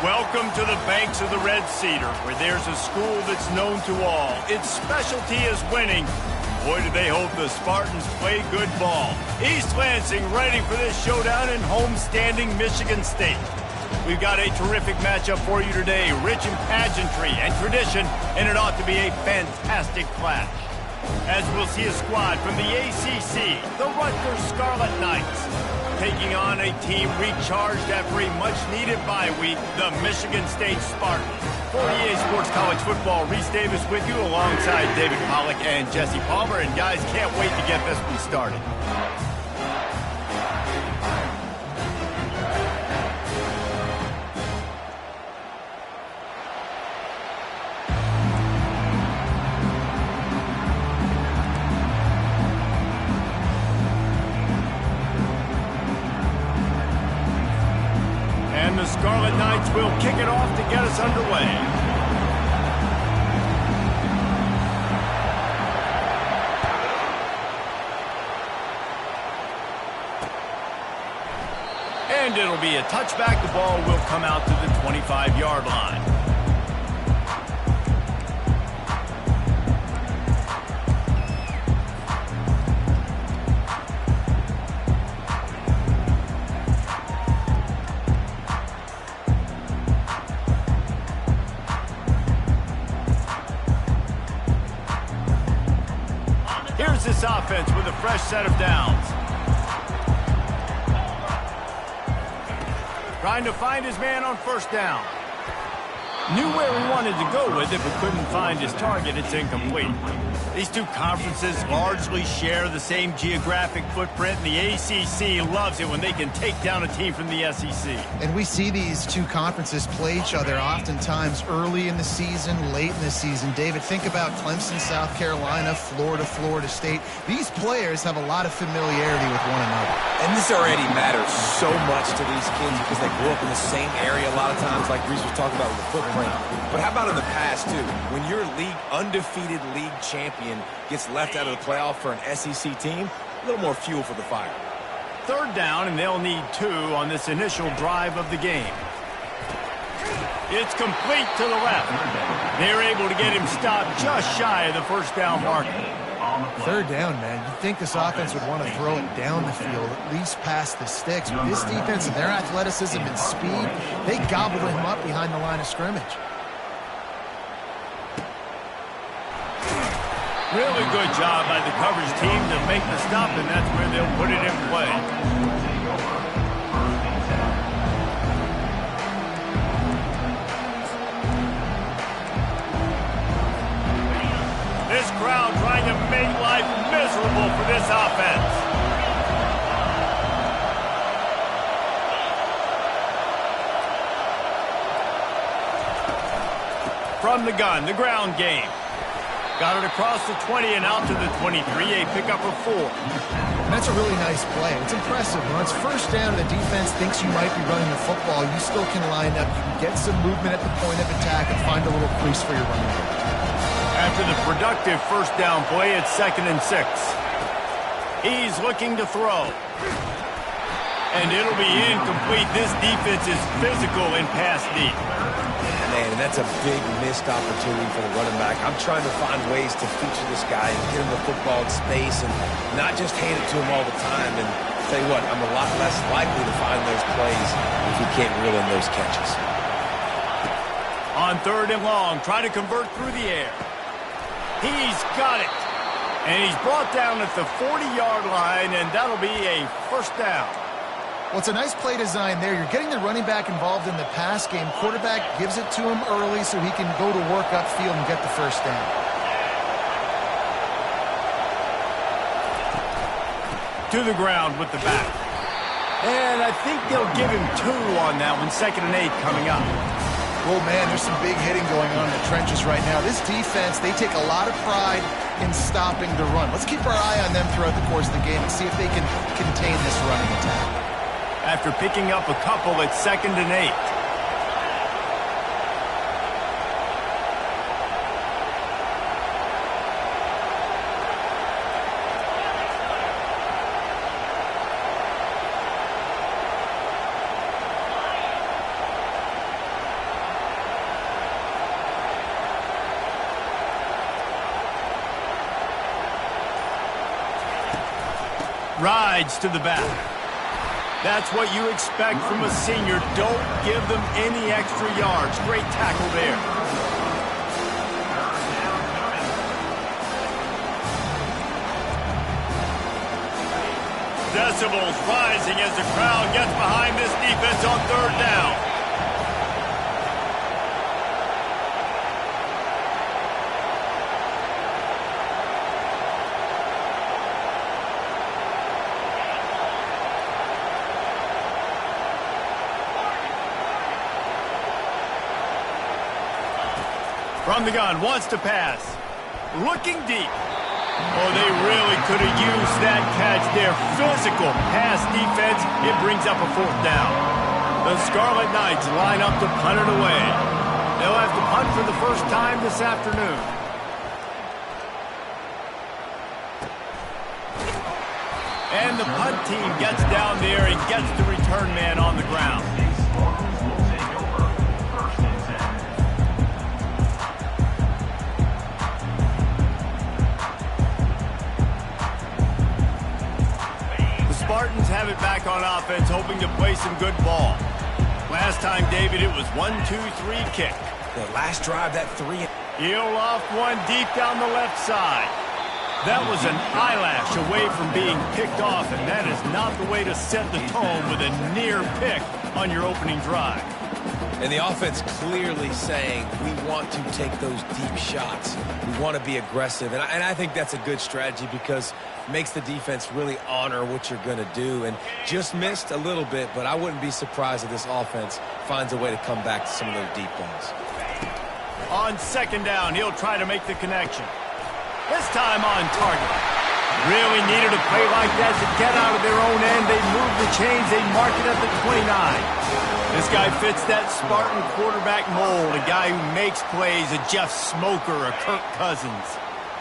Welcome to the banks of the Red Cedar, where there's a school that's known to all. Its specialty is winning. Boy, do they hope the Spartans play good ball. East Lansing ready for this showdown in home-standing Michigan State. We've got a terrific matchup for you today, rich in pageantry and tradition, and it ought to be a fantastic clash. As we'll see a squad from the ACC, the Rutgers Scarlet Knights, taking on a team recharged after a much-needed bye week, the Michigan State Spartans. For EA Sports College Football, Reese Davis with you alongside David Pollack and Jesse Palmer. And guys, can't wait to get this one started. And the Scarlet Knights will kick it off to get us underway. And it'll be a touchback. The ball will come out to the 25-yard line. Here's this offense with a fresh set of downs. Trying to find his man on first down. Knew where he wanted to go with it, but couldn't find his target. It's incomplete. These two conferences largely share the same geographic footprint, and the ACC loves it when they can take down a team from the SEC. And we see these two conferences play each other oftentimes early in the season, late in the season. David, think about Clemson, South Carolina, Florida, Florida State. These players have a lot of familiarity with one another. And this already matters so much to these kids because they grew up in the same area a lot of times, like Reese was talking about with the footprint. But how about in the past, too? When your undefeated league champion gets left out of the playoff for an SEC team, a little more fuel for the fire. Third down, and they'll need 2 on this initial drive of the game. It's complete to the left. They're able to get him stopped just shy of the first down marker. Third down, man. You'd think this offense would want to throw it down the field, at least past the sticks. With this defense and their athleticism and speed, they gobbled him up behind the line of scrimmage. Really good job by the coverage team to make the stop, and that's where they'll put it in play. This crowd trying to make life miserable for this offense. From the gun, the ground game. Got it across the 20 and out to the 23, a pickup of 4. And that's a really nice play. It's impressive. When it's first down and the defense thinks you might be running the football, you still can line up. You can get some movement at the point of attack and find a little crease for your running back. After the productive first down play, it's 2nd and 6. He's looking to throw. And it'll be incomplete. This defense is physical in pass deep. Man, and that's a big missed opportunity for the running back. I'm trying to find ways to feature this guy and get him the football in space and not just hand it to him all the time. And tell you what, I'm a lot less likely to find those plays if he can't reel in those catches. On 3rd and long, trying to convert through the air. He's got it. And he's brought down at the 40-yard line, and that'll be a first down. Well, it's a nice play design there. You're getting the running back involved in the pass game. Quarterback gives it to him early so he can go to work upfield and get the first down. To the ground with the back. And I think they'll give him 2 on that one. 2nd and 8 coming up. Well, man, there's some big hitting going on in the trenches right now. This defense, they take a lot of pride in stopping the run. Let's keep our eye on them throughout the course of the game and see if they can contain this running attack. After picking up a couple, it's 2nd and 8. Rides to the back. That's what you expect from a senior. Don't give them any extra yards. Great tackle there. Decibels rising as the crowd gets behind this defense on third down. From the gun, wants to pass. Looking deep. Oh, they really could have used that catch there. Physical pass defense. It brings up a fourth down. The Scarlet Knights line up to punt it away. They'll have to punt for the first time this afternoon. And the punt team gets down there and gets the return man on the ground. Spartans have it back on offense, hoping to play some good ball. Last time, David, it was 1-2-3 kick. The last drive, that 3. He'll off one deep down the left side. That was an eyelash away from being picked off, and that is not the way to set the tone with a near pick on your opening drive. And the offense clearly saying, we want to take those deep shots. We want to be aggressive. And I think that's a good strategy because it makes the defense really honor what you're going to do. And just missed a little bit, but I wouldn't be surprised if this offense finds a way to come back to some of those deep balls. On second down, he'll try to make the connection. This time on target. Really needed a play like that to get out of their own end. They move the chains. They mark it at the 29. This guy fits that Spartan quarterback mold, a guy who makes plays, a Jeff Smoker, a Kirk Cousins.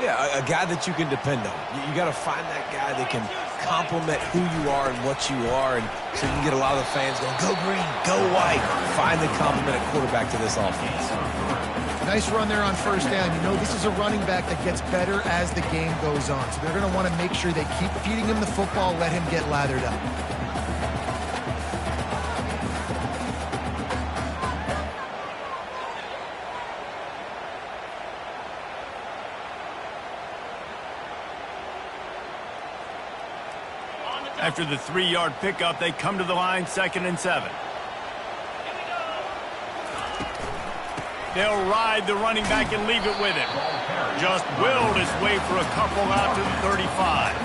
Yeah, a guy that you can depend on. You got to find that guy that can complement who you are and what you are, and so you can get a lot of the fans going, go green, go white. Find the complementing quarterback to this offense. Nice run there on first down. You know, this is a running back that gets better as the game goes on, so they're going to want to make sure they keep feeding him the football, let him get lathered up. After the 3-yard pickup, they come to the line, 2nd and 7. They'll ride the running back and leave it with him. Just willed his way for a couple out to the 35.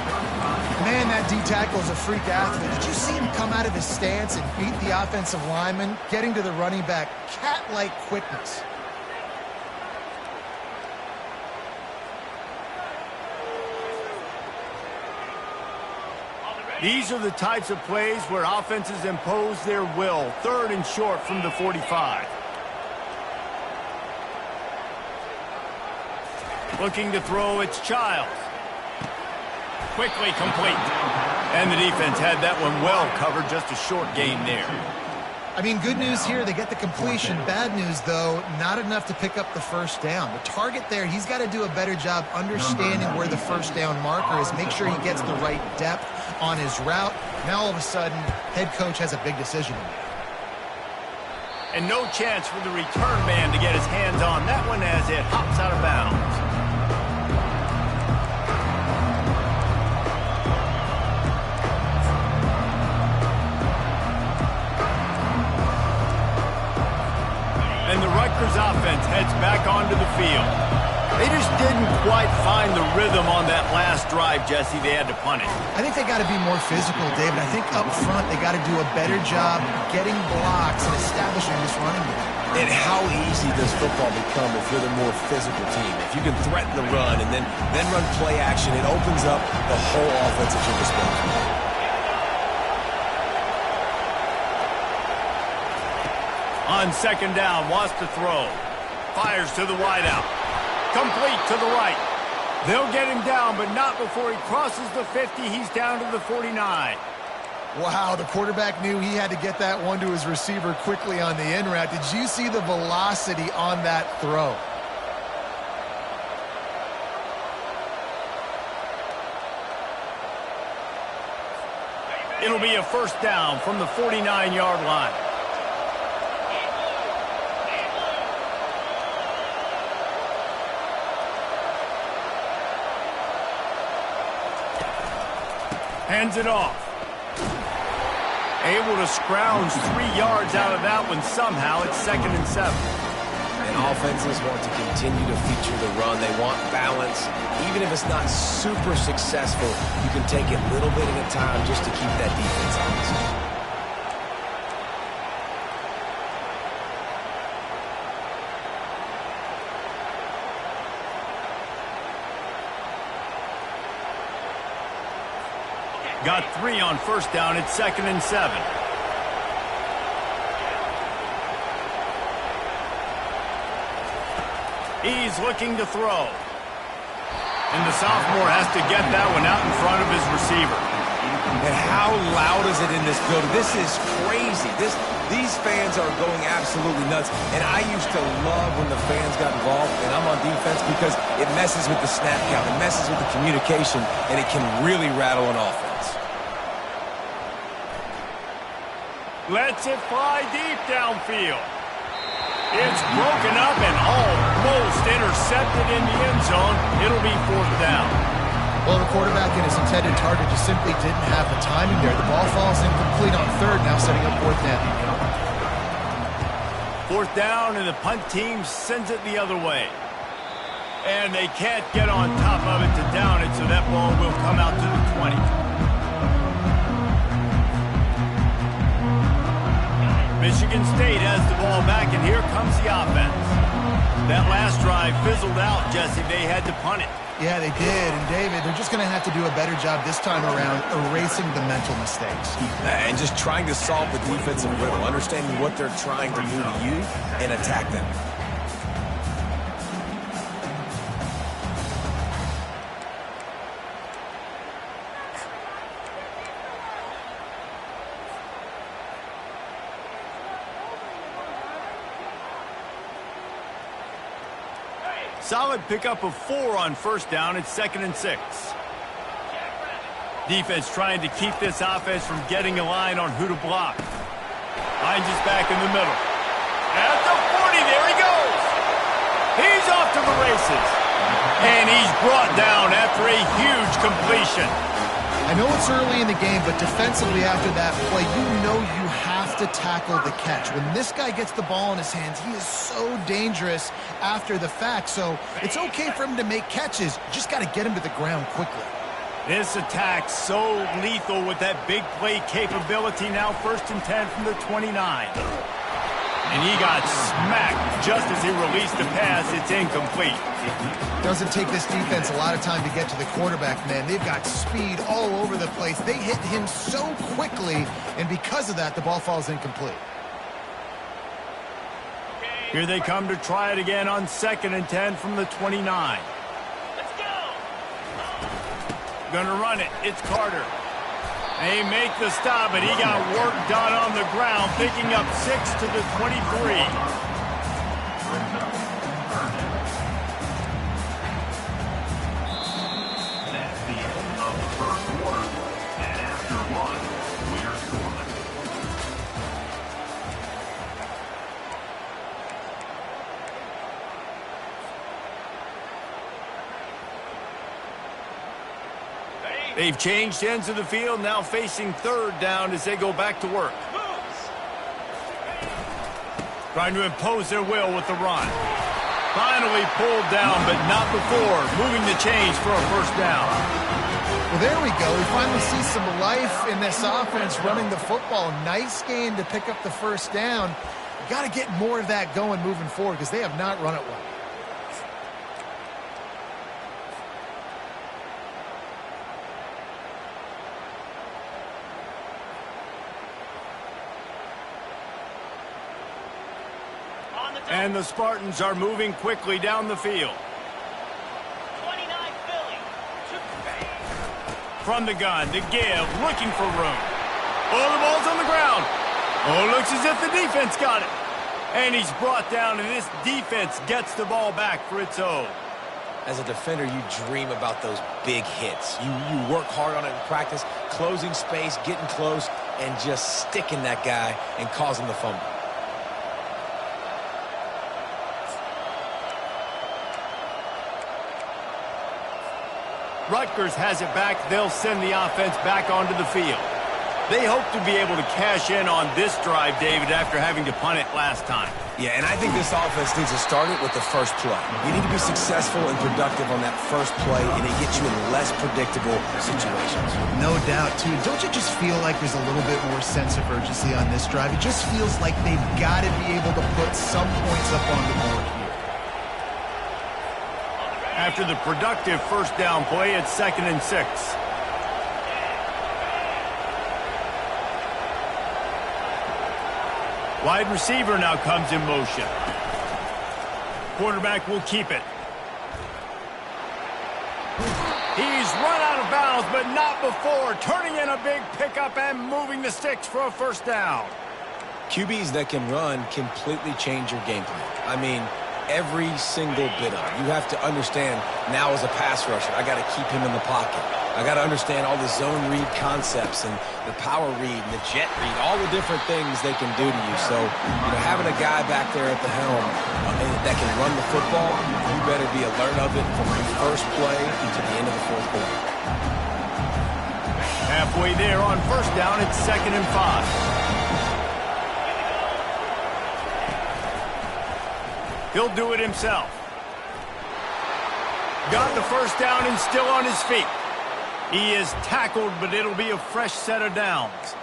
Man, that D-tackle is a freak athlete. Did you see him come out of his stance and beat the offensive lineman, getting to the running back? Cat-like quickness. These are the types of plays where offenses impose their will. 3rd and short from the 45. Looking to throw, it's Childs. Quickly complete. And the defense had that one well covered, just a short gain there. I mean, good news here, they get the completion. Bad news, though, not enough to pick up the first down. The target there, he's got to do a better job understanding where the first down marker is, make sure he gets the right depth on his route. Now, all of a sudden, head coach has a big decision to make. And no chance for the return man to get his hands on that one as it hops out of bounds. And the Rutgers offense heads back onto the field. They just didn't quite find the rhythm on that last drive, Jesse. They had to punt it. I think they got to be more physical, David. I think up front they got to do a better job getting blocks and establishing this running game. And how easy does football become if you're the more physical team? If you can threaten the run and then run play action, it opens up the whole offense at your disposal. On second down, wants to throw. Fires to the wideout. Complete to the right. They'll get him down, but not before he crosses the 50. He's down to the 49. Wow, the quarterback knew he had to get that one to his receiver quickly on the in route. Did you see the velocity on that throw? It'll be a first down from the 49-yard line. Hands it off. Able to scrounge 3 yards out of that one somehow. It's 2nd and 7. And offenses want to continue to feature the run. They want balance. Even if it's not super successful, you can take it little bit at a time just to keep that defense honest. Got 3 on first down. It's 2nd and 7. He's looking to throw. And the sophomore has to get that one out in front of his receiver. And how loud is it in this building? This is crazy. These fans are going absolutely nuts. And I used to love when the fans got involved, and I'm on defense, because it messes with the snap count. It messes with the communication, and it can really rattle an offense. Lets it fly deep downfield. It's broken up and almost intercepted in the end zone. It'll be 4th down. Well, the quarterback and his intended target just simply didn't have the timing there. The ball falls incomplete on 3rd, now setting up 4th down. 4th down, and the punt team sends it the other way. And they can't get on top of it to down it, so that ball will come out to the 20. Michigan State has the ball back, and here comes the offense. That last drive fizzled out, Jesse. They had to punt it. Yeah, they did. And, David, they're just going to have to do a better job this time around erasing the mental mistakes. And just trying to solve the defensive riddle, understanding what they're trying to do to you and attack them. Solid pickup of 4 on first down. It's 2nd and 6. Defense trying to keep this offense from getting a line on who to block. Hines is back in the middle. At the 40, there he goes. He's off to the races. And he's brought down after a huge completion. I know it's early in the game, but defensively after that play, you know you have to tackle the catch. When this guy gets the ball in his hands, he is so dangerous after the fact. So it's okay for him to make catches. You just got to get him to the ground quickly. This attack so lethal with that big play capability. Now 1st and 10 from the 29. And he got smacked just as he released the pass. It's incomplete. Doesn't take this defense a lot of time to get to the quarterback, man. They've got speed all over the place. They hit him so quickly, and because of that, the ball falls incomplete. Here they come to try it again on 2nd and 10 from the 29. Let's go! Gonna run it. It's Carter. They make the stop, but he got work done on the ground, picking up 6 to the 23. They've changed ends of the field, now facing 3rd down as they go back to work. Trying to impose their will with the run. Finally pulled down, but not before. Moving the chains for a first down. Well, there we go. We finally see some life in this offense running the football. Nice game to pick up the first down. You got to get more of that going moving forward because they have not run it well. And the Spartans are moving quickly down the field. 29 Philly. From the gun, to give, looking for room. Oh, the ball's on the ground. Oh, looks as if the defense got it. And he's brought down, and this defense gets the ball back for its own. As a defender, you dream about those big hits. You work hard on it in practice, closing space, getting close, and just sticking that guy and causing the fumble. Rutgers has it back. They'll send the offense back onto the field. They hope to be able to cash in on this drive, David, after having to punt it last time. Yeah, and I think this offense needs to start it with the first play. You need to be successful and productive on that first play, and it gets you in less predictable situations. No doubt, too. Don't you just feel like there's a little bit more sense of urgency on this drive? It just feels like they've got to be able to put some points up on the board here. After the productive first down play, it's 2nd and 6. Wide receiver now comes in motion. Quarterback will keep it. He's run out of bounds, but not before. Turning in a big pickup and moving the sticks for a first down. QBs that can run completely change your game plan. I mean, every single bit of it. You have to understand now as a pass rusher, I got to keep him in the pocket. I got to understand all the zone read concepts and the power read and the jet read, all the different things they can do to you. So, having a guy back there at the helm that can run the football, you better be alert of it from the first play to the end of the fourth quarter. Halfway there on first down, it's 2nd and 5. He'll do it himself. Got the first down and still on his feet. He is tackled, but it'll be a fresh set of downs.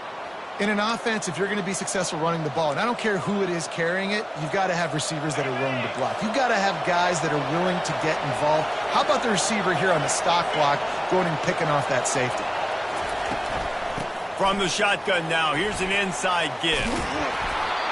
In an offense, if you're going to be successful running the ball, and I don't care who it is carrying it, you've got to have receivers that are willing to block. You've got to have guys that are willing to get involved. How about the receiver here on the stock block going and picking off that safety? From the shotgun now, here's an inside give.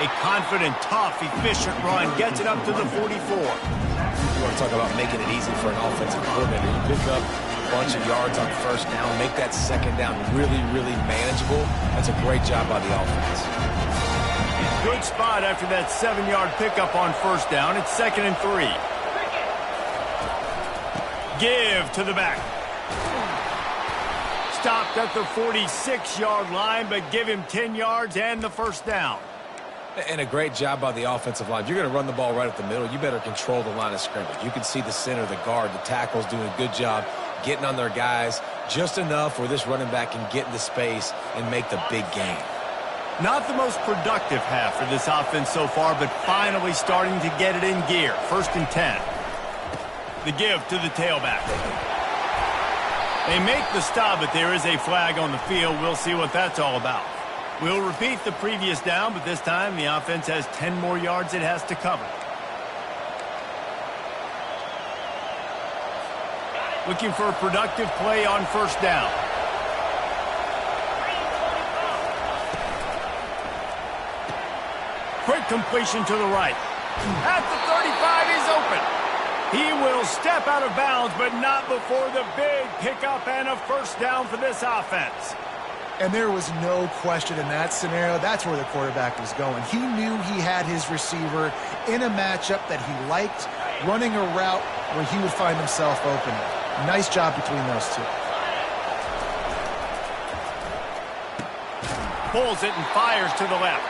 A confident, tough, efficient run gets it up to the 44. You want to talk about making it easy for an offensive coordinator. You pick up a bunch of yards on first down, make that second down really, really manageable. That's a great job by the offense. Good spot after that 7-yard pickup on first down. It's 2nd and 3. Give to the back. Stopped at the 46-yard line, but give him 10 yards and the first down. And a great job by the offensive line. If you're going to run the ball right up the middle, you better control the line of scrimmage. You can see the center, the guard, the tackles doing a good job getting on their guys just enough where this running back can get into space and make the big gain. Not the most productive half for this offense so far, but finally starting to get it in gear. 1st and 10. The give to the tailback. They make the stop, but there is a flag on the field. We'll see what that's all about. We'll repeat the previous down, but this time the offense has 10 more yards it has to cover. Looking for a productive play on first down. Quick completion to the right. At the 35, he's open. He will step out of bounds, but not before the big pickup and a first down for this offense. And there was no question in that scenario. That's where the quarterback was going. He knew he had his receiver in a matchup that he liked, running a route where he would find himself open. Nice job between those two. Pulls it and fires to the left.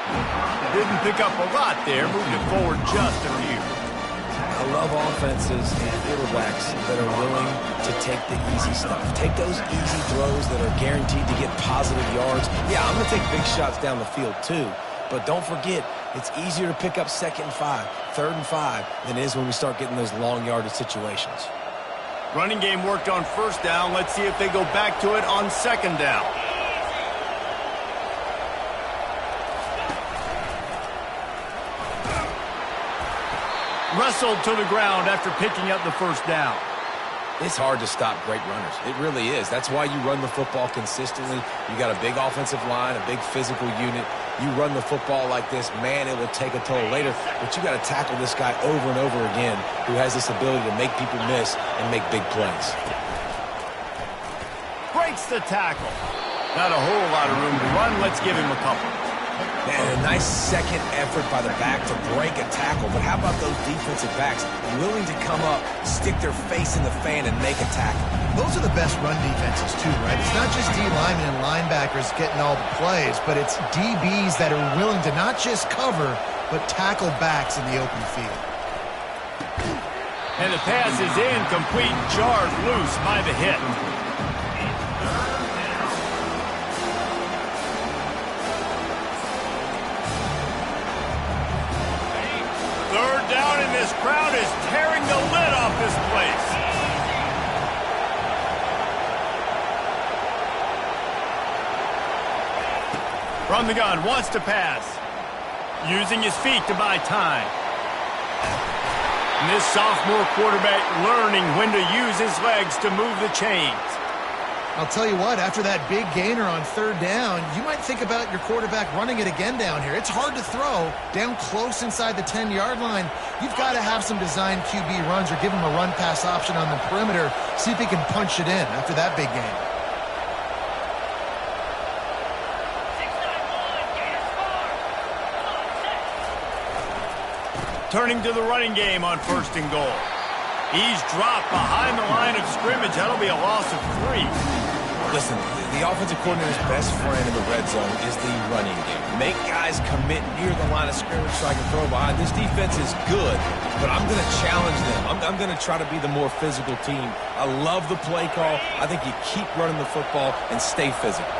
Didn't pick up a lot there, moved it forward just a few. I love offenses and quarterbacks that are willing to take the easy stuff. Take those easy throws that are guaranteed to get positive yards. Yeah, I'm going to take big shots down the field too, but don't forget, it's easier to pick up 2nd and 5, 3rd and 5 than it is when we start getting those long yardage situations. Running game worked on first down. Let's see if they go back to it on 2nd down. Wrestled to the ground after picking up the first down. It's hard to stop great runners. It really is. That's why you run the football consistently. You got a big offensive line, a big physical unit. You run the football like this, man, it will take a toll later. But you got to tackle this guy over and over again who has this ability to make people miss and make big plays. Breaks the tackle. Not a whole lot of room to run. Let's give him a couple. And a nice second effort by the back to break a tackle. But how about those defensive backs willing to come up, stick their face in the fan, and make a tackle? Those are the best run defenses, too, right? It's not just D linemen and linebackers getting all the plays, but it's DBs that are willing to not just cover, but tackle backs in the open field. And the pass is incomplete, jarred loose by the hit. Third down, and this crowd is tearing the lid off this place. From the gun, wants to pass. Using his feet to buy time. And this sophomore quarterback learning when to use his legs to move the chains. I'll tell you what, after that big gainer on third down, you might think about your quarterback running it again down here. It's hard to throw down close inside the 10-yard line. You've got to have some designed QB runs or give him a run-pass option on the perimeter. See if he can punch it in after that big gain. Turning to the running game on 1st and goal. He's dropped behind the line of scrimmage. That'll be a loss of 3. Listen, the offensive coordinator's best friend in the red zone is the running game. Make guys commit near the line of scrimmage so I can throw behind. This defense is good, but I'm going to challenge them. I'm going to try to be the more physical team. I love the play call. I think you keep running the football and stay physical.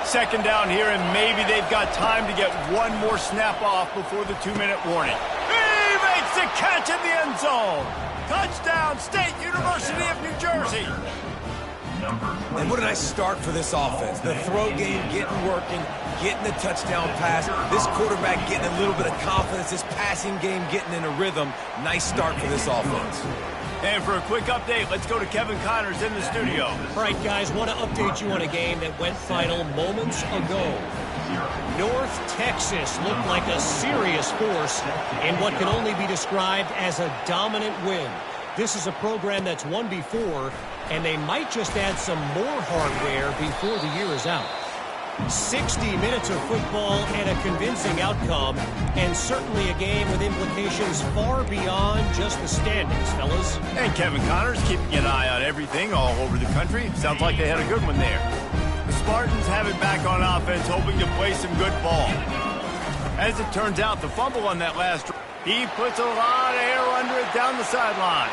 Second down here, and maybe they've got time to get one more snap off before the 2-minute warning. He makes the catch in the end zone. Touchdown, State University of New Jersey. And what a nice start for this offense. The throw game getting working, getting the touchdown pass. This quarterback getting a little bit of confidence. This passing game getting in a rhythm. Nice start for this offense. And for a quick update, let's go to Kevin Connors in the studio. All right, guys, want to update you on a game that went final moments ago. North Texas looked like a serious force in what can only be described as a dominant win. This is a program that's won before, and they might just add some more hardware before the year is out. 60 minutes of football and a convincing outcome, and certainly a game with implications far beyond just the standings, fellas. And Kevin Connors keeping an eye on everything all over the country. Sounds like they had a good one there. The Spartans have it back on offense, hoping to play some good ball. As it turns out, the fumble on that last drive, he puts a lot of air under it down the sideline.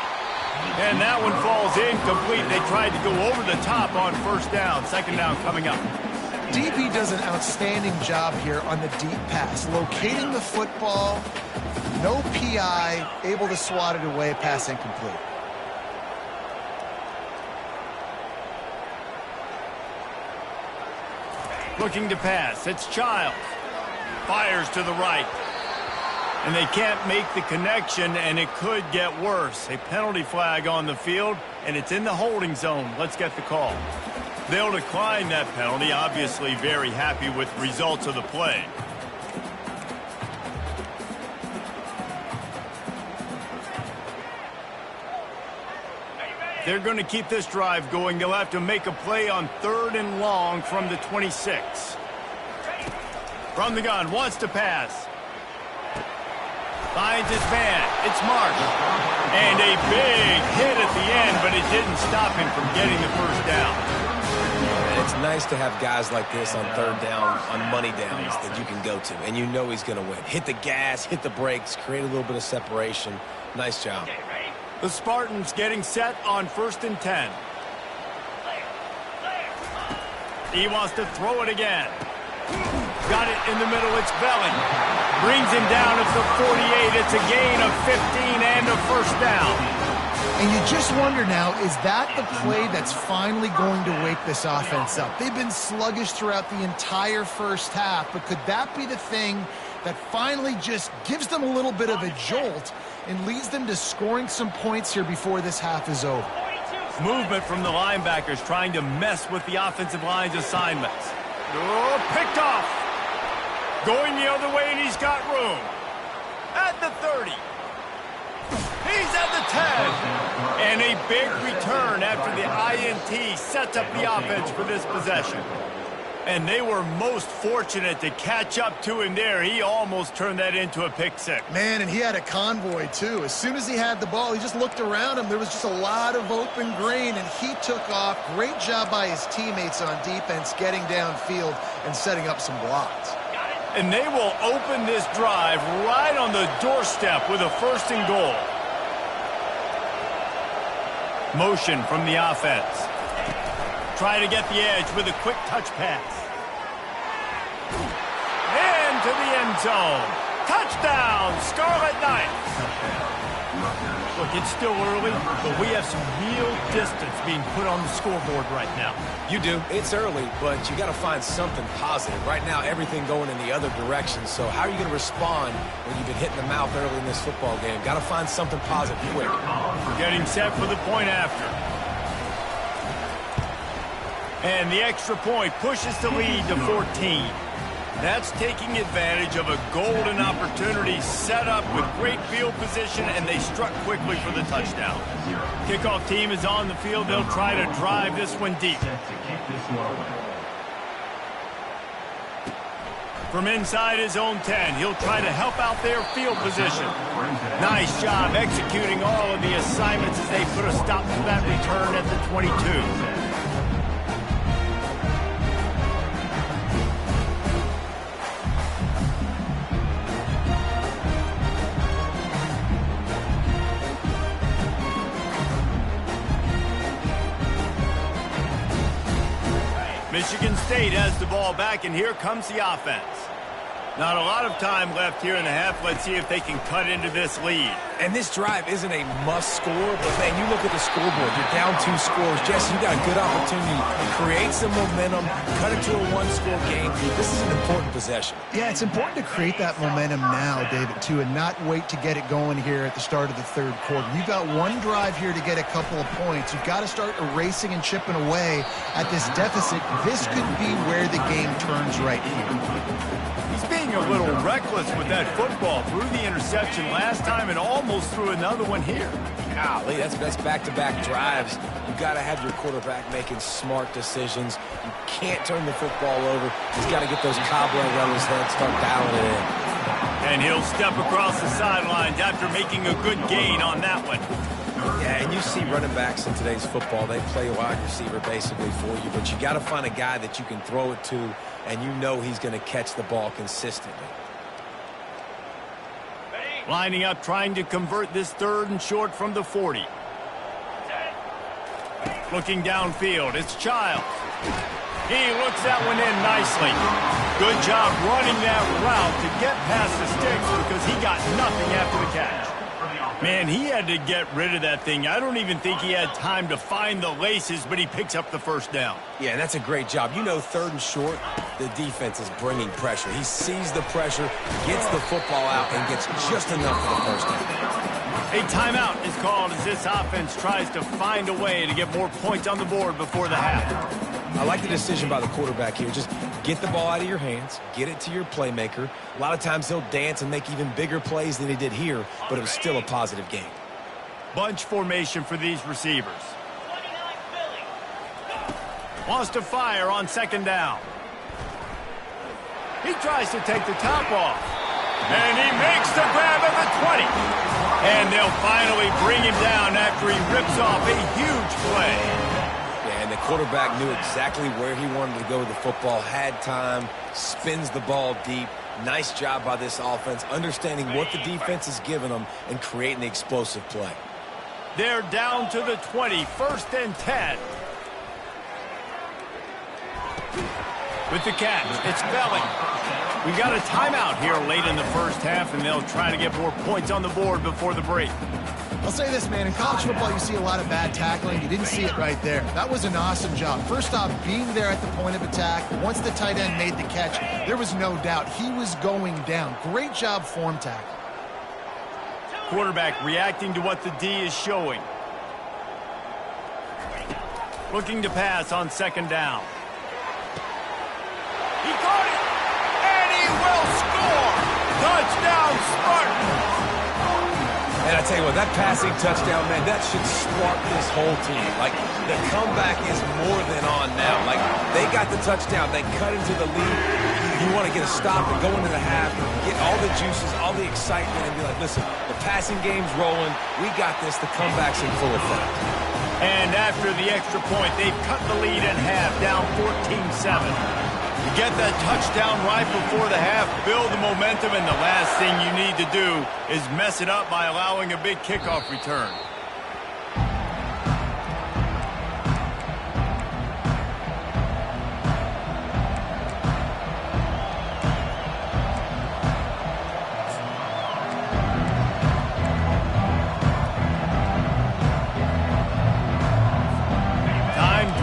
And that one falls incomplete. They tried to go over the top on 1st down. 2nd down coming up. DB does an outstanding job here on the deep pass, locating the football, no PI, able to swat it away, pass incomplete. Looking to pass, it's Childs. Fires to the right. And they can't make the connection, and it could get worse. A penalty flag on the field, and it's in the holding zone. Let's get the call. They'll decline that penalty, obviously very happy with the results of the play. They're going to keep this drive going. They'll have to make a play on 3rd and long from the 26. From the gun, wants to pass. Finds his man. It's Mark. And a big hit at the end, but it didn't stop him from getting the 1st down. And it's nice to have guys like this on 3rd down, on money downs that you can go to, and you know he's going to win. Hit the gas, hit the brakes, create a little bit of separation. Nice job. The Spartans getting set on 1st and 10. He wants to throw it again. Got it in the middle. It's Belling. Brings him down at the 48. It's a gain of 15 and a 1st down. And you just wonder now, is that the play that's finally going to wake this offense up? They've been sluggish throughout the entire 1st half, but could that be the thing that finally just gives them a little bit of a jolt and leads them to scoring some points here before this half is over? Movement from the linebackers trying to mess with the offensive line's assignments. Oh, picked off. Going the other way, and he's got room. At the 30. He's at the 10. And a big return after the INT sets up the offense for this possession. And they were most fortunate to catch up to him there. He almost turned that into a pick six. Man, and he had a convoy, too. As soon as he had the ball, he just looked around him. There was just a lot of open green, and he took off. Great job by his teammates on defense, getting downfield and setting up some blocks. And they will open this drive right on the doorstep with a 1st and goal. Motion from the offense. Try to get the edge with a quick touch pass. Into the end zone. Touchdown, Scarlet Knights. Look, it's still early, but we have some real distance being put on the scoreboard right now. You do. It's early, but you got to find something positive. Right now, everything going in the other direction. So how are you going to respond when you've been hitting the mouth early in this football game? Got to find something positive quick. Getting set for the point after. And the extra point pushes the lead to 14. That's taking advantage of a golden opportunity set up with great field position, and they struck quickly for the touchdown. Kickoff team is on the field. They'll try to drive this one deep. From inside his own 10, he'll try to help out their field position. Nice job executing all of the assignments as they put a stop to that return at the 22. Michigan State has the ball back, and here comes the offense. Not a lot of time left here in the half. Let's see if they can cut into this lead. And this drive isn't a must score, but, man, you look at the scoreboard. You're down 2 scores. Jesse, you got a good opportunity to create some momentum, cut it to a 1-score game. This is an important possession. Yeah, it's important to create that momentum now, David, too, and not wait to get it going here at the start of the 3rd quarter. You've got one drive here to get a couple of points. You've got to start erasing and chipping away at this deficit. This could be where the game turns right here. He's being a little reckless with that football. Threw the interception last time and almost threw another one here. Golly, that's back-to-back drives. You've got to have your quarterback making smart decisions. You can't turn the football over. He's got to get those cobwebs on his head, start dialing it in. And he'll step across the sidelines after making a good gain on that one. Yeah, and you see running backs in today's football, they play wide receiver basically for you, but you got to find a guy that you can throw it to, and you know he's going to catch the ball consistently. Lining up, trying to convert this 3rd and short from the 40. Looking downfield, it's Childs. He looks that one in nicely. Good job running that route to get past the sticks because he got nothing after the catch. Man, he had to get rid of that thing. I don't even think he had time to find the laces, but he picks up the 1st down. Yeah, that's a great job. You know, 3rd and short, the defense is bringing pressure. He sees the pressure, gets the football out, and gets just enough for the 1st down. A timeout is called as this offense tries to find a way to get more points on the board before the half. I like the decision by the quarterback here. Just get the ball out of your hands, get it to your playmaker. A lot of times he'll dance and make even bigger plays than he did here, but it was still a positive game. Bunch formation for these receivers. Wants to fire on 2nd down. He tries to take the top off. And he makes the grab at the 20. And they'll finally bring him down after he rips off a huge play. And the quarterback knew exactly where he wanted to go with the football, had time, spins the ball deep. Nice job by this offense, understanding what the defense is giving them and creating the explosive play. They're down to the 20, 1st and 10. With the catch, it's Belling. We've got a timeout here late in the 1st half, and they'll try to get more points on the board before the break. I'll say this, man. In college football, you see a lot of bad tackling. You didn't see it right there. That was an awesome job. First off, being there at the point of attack. Once the tight end made the catch, there was no doubt he was going down. Great job form tackle. Quarterback reacting to what the D is showing. Looking to pass on 2nd down. He caught it, and he will score! Touchdown, Spartans! And I tell you what, that passing touchdown, man, that should spark this whole team. Like, the comeback is more than on now. Like, they got the touchdown. They cut into the lead. You want to get a stop and go into the half, get all the juices, all the excitement, and be like, listen, the passing game's rolling. We got this. The comeback's in full effect. And after the extra point, they've cut the lead in half, down 14-7. You get that touchdown right before the half, build the momentum, and the last thing you need to do is mess it up by allowing a big kickoff return.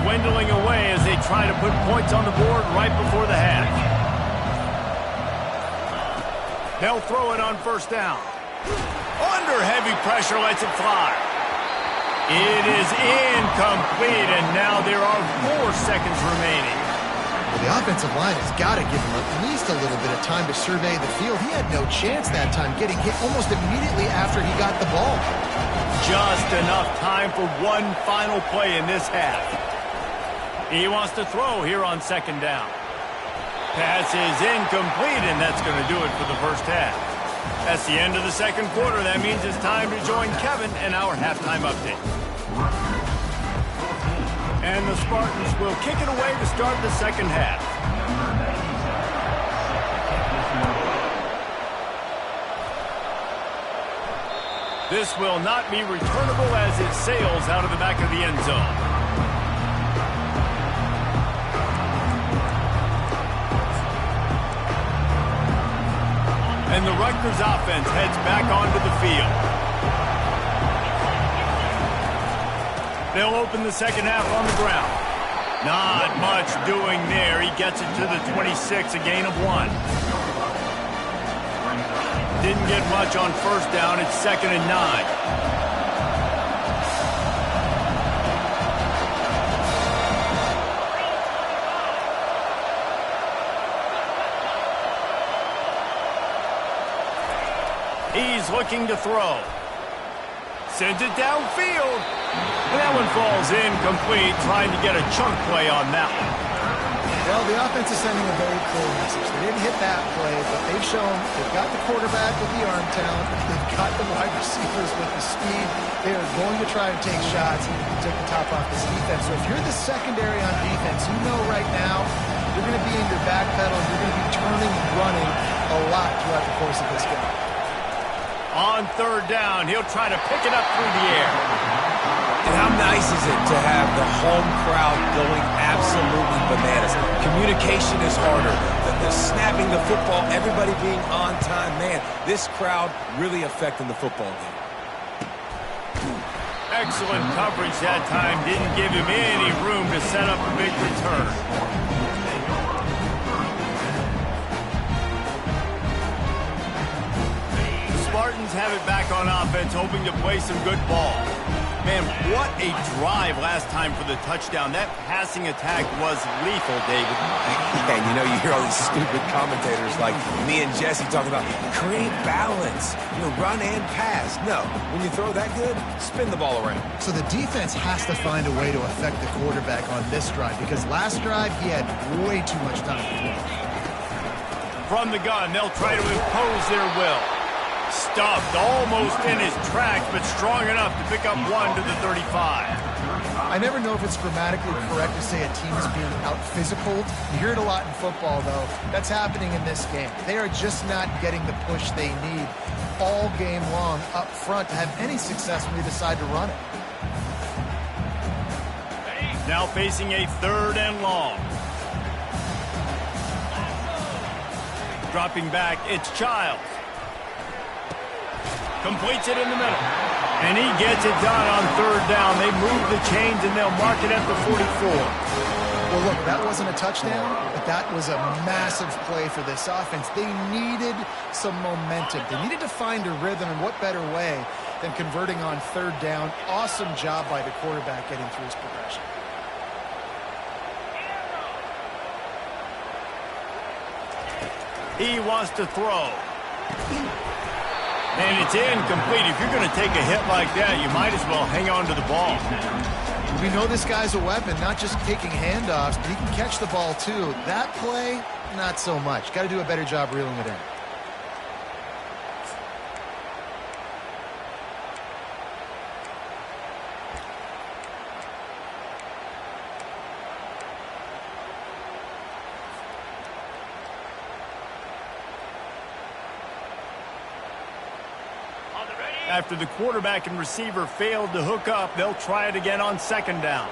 Dwindling away as they try to put points on the board right before the half. They'll throw it on first down. Under heavy pressure, lets it fly. It is incomplete, and now there are 4 seconds remaining. Well, the offensive line has got to give him at least a little bit of time to survey the field. He had no chance that time, getting hit almost immediately after he got the ball. Just enough time for one final play in this half. He wants to throw here on second down. Pass is incomplete, and that's going to do it for the first half. That's the end of the second quarter. That means it's time to join Kevin in our halftime update. And the Spartans will kick it away to start the second half. This will not be returnable as it sails out of the back of the end zone. And the Rutgers offense heads back onto the field. They'll open the second half on the ground. Not much doing there. He gets it to the 26, a gain of 1. Didn't get much on first down. It's 2nd and 9. He's looking to throw. Sends it downfield. And that one falls incomplete, trying to get a chunk play on that one. Well, the offense is sending a very clear message. They didn't hit that play, but they've shown they've got the quarterback with the arm talent. They've got the wide receivers with the speed. They are going to try to take shots and take the top off this defense. So if you're the secondary on defense, you know right now you're going to be in your back pedal. You're going to be turning and running a lot throughout the course of this game. On third down, he'll try to pick it up through the air. And how nice is it to have the home crowd going absolutely bananas? Communication is harder. The snapping the football, everybody being on time. Man, this crowd really affecting the football game. Excellent coverage that time. Didn't give him any room to set up a big return. Spartans have it back on offense, hoping to play some good ball. Man, what a drive last time for the touchdown. That passing attack was lethal, David. And you know, you hear all these stupid commentators like me and Jesse talking about create balance, run and pass. No, when you throw that good, spin the ball around. So the defense has to find a way to affect the quarterback on this drive, because last drive he had way too much time to throw. From the gun, they'll try to impose their will. Stuffed almost in his tracks, but strong enough to pick up 1 to the 35. I never know if it's grammatically correct to say a team is being out-physicaled. You hear it a lot in football, though. That's happening in this game. They are just not getting the push they need all game long up front to have any success when they decide to run it. Now facing a 3rd and long. Dropping back, it's Childs. Completes it in the middle. And he gets it done on 3rd down. They move the chains, and they'll mark it at the 44. Well, look, that wasn't a touchdown, but that was a massive play for this offense. They needed some momentum. They needed to find a rhythm, and what better way than converting on 3rd down. Awesome job by the quarterback getting through his progression. He wants to throw. And it's incomplete. If you're going to take a hit like that, you might as well hang on to the ball. We know this guy's a weapon, not just taking handoffs, but he can catch the ball too. That play, not so much. Got to do a better job reeling it in. After the quarterback and receiver failed to hook up, they'll try it again on second down.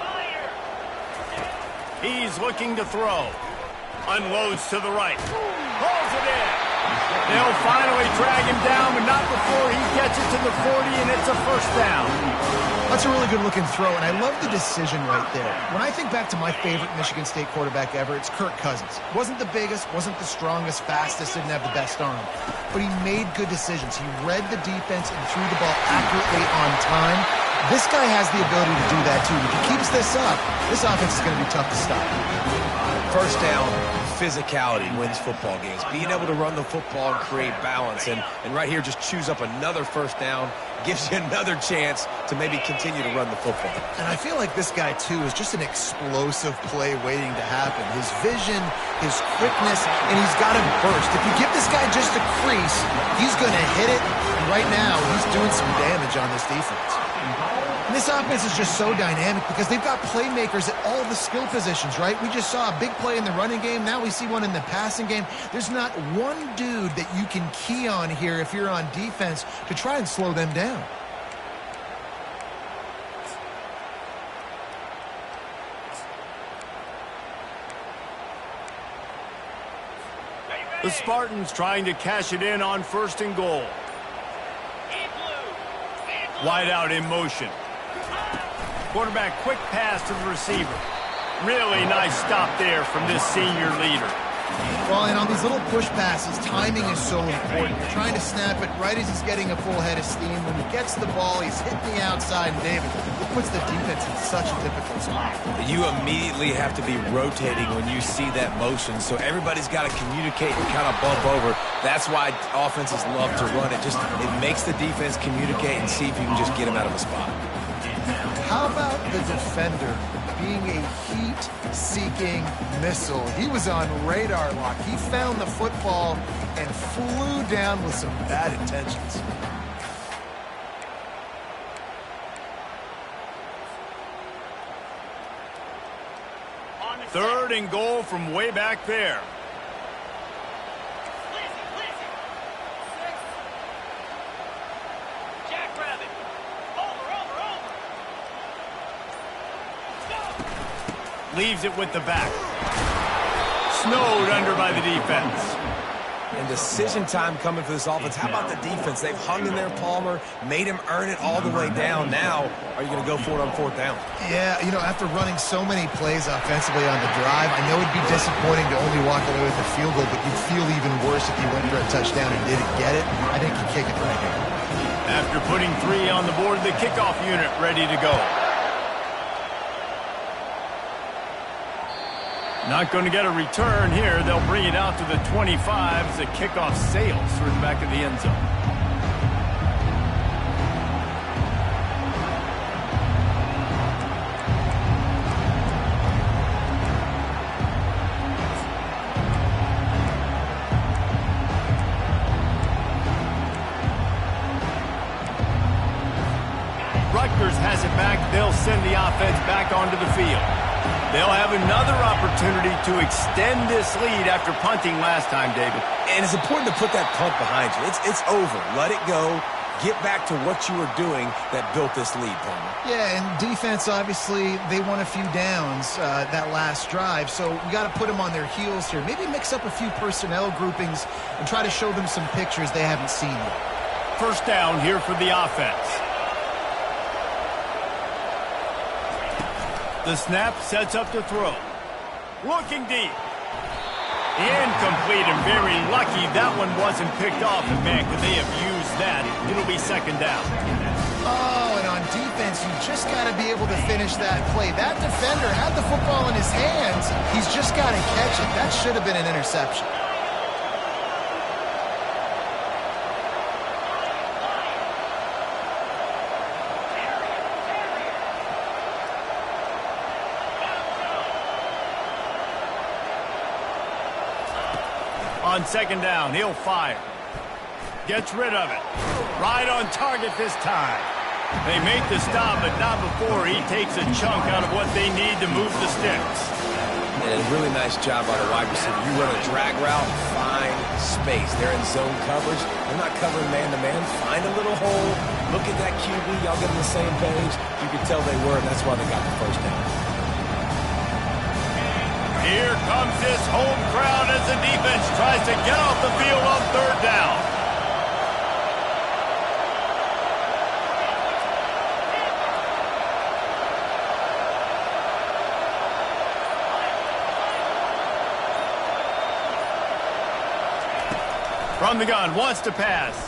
He's looking to throw. Unloads to the right. Pulls it in. They'll finally drag him down, but not before he gets it to the 40, and it's a first down. That's a really good-looking throw, and I love the decision right there. When I think back to my favorite Michigan State quarterback ever, it's Kirk Cousins. Wasn't the biggest, wasn't the strongest, fastest, didn't have the best arm. But he made good decisions. He read the defense and threw the ball accurately on time. This guy has the ability to do that, too. If he keeps this up, this offense is going to be tough to stop. First down, physicality wins football games. Being able to run the football and create balance. And right here, just choose up another first down. Gives you another chance to maybe continue to run the football. And I feel like this guy, too, is just an explosive play waiting to happen. His vision, his quickness, and he's got to burst. If you give this guy just a crease, he's going to hit it. And right now, he's doing some damage on this defense. And this offense is just so dynamic because they've got playmakers at all the skill positions, right? We just saw a big play in the running game. Now we see one in the passing game. There's not one dude that you can key on here if you're on defense to try and slow them down. The Spartans trying to cash it in on first and goal. Wide out in motion. Quarterback quick pass to the receiver. Really nice stop there from this senior leader. Well, and on these little push passes, timing is so important. You're trying to snap it right as he's getting a full head of steam. When he gets the ball, he's hitting the outside, and David, it puts the defense in such a difficult spot. You immediately have to be rotating when you see that motion, so everybody's got to communicate and kind of bump over. That's why offenses love to run it. It makes the defense communicate and see if you can just get him out of a spot. How about the defender being a heat-seeking missile? He was on radar lock. He found the football and flew down with some bad intentions. Third and goal from way back there. Leaves it with the back. Snowed under by the defense. And decision time coming for this offense. How about the defense? They've hung in there, Palmer, made him earn it all the way down. Now, are you going to go for it on fourth down? Yeah, you know, after running so many plays offensively on the drive, I know it'd be disappointing to only walk away with a field goal, but you'd feel even worse if you went for a touchdown and didn't get it. I think you kick it right here. After putting 3 on the board, the kickoff unit ready to go. Not going to get a return here. They'll bring it out to the 25 as the kickoff sails through the back of the end zone. Rutgers has it back. They'll send the offense back onto the field. They'll have another opportunity to extend this lead after punting last time, David. And it's important to put that punt behind you. It's over. Let it go. Get back to what you were doing that built this lead, Palmer. Yeah, and defense, obviously, they won a few downs that last drive, so we got to put them on their heels here. Maybe mix up a few personnel groupings and try to show them some pictures they haven't seen yet. First down here for the offense. The snap sets up to throw. Looking deep. Incomplete and very lucky that one wasn't picked off. And man, could they have used that? It'll be second down. Oh, and on defense, you just got to be able to finish that play. That defender had the football in his hands. He's just got to catch it. That should have been an interception. On second down, he'll fire. Gets rid of it. Right on target this time. They make the stop, but not before he takes a chunk out of what they need to move the sticks. And a really nice job by the wide receiver. You run a drag route, find space. They're in zone coverage. They're not covering man-to-man. Find a little hole. Look at that QB. Y'all get on the same page. You can tell they were, and that's why they got the first down. Here comes this home crowd as the defense tries to get off the field on third down. From the gun, wants to pass.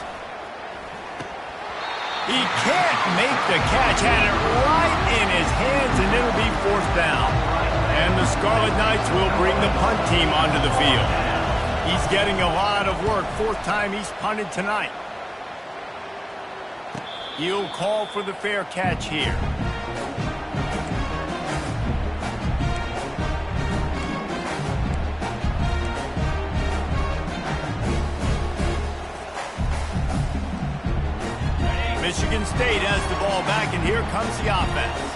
He can't make the catch, had it right in his hands, and it'll be fourth down. And the Scarlet Knights will bring the punt team onto the field. He's getting a lot of work, fourth time he's punted tonight. He'll call for the fair catch here. Michigan State has the ball back, and here comes the offense.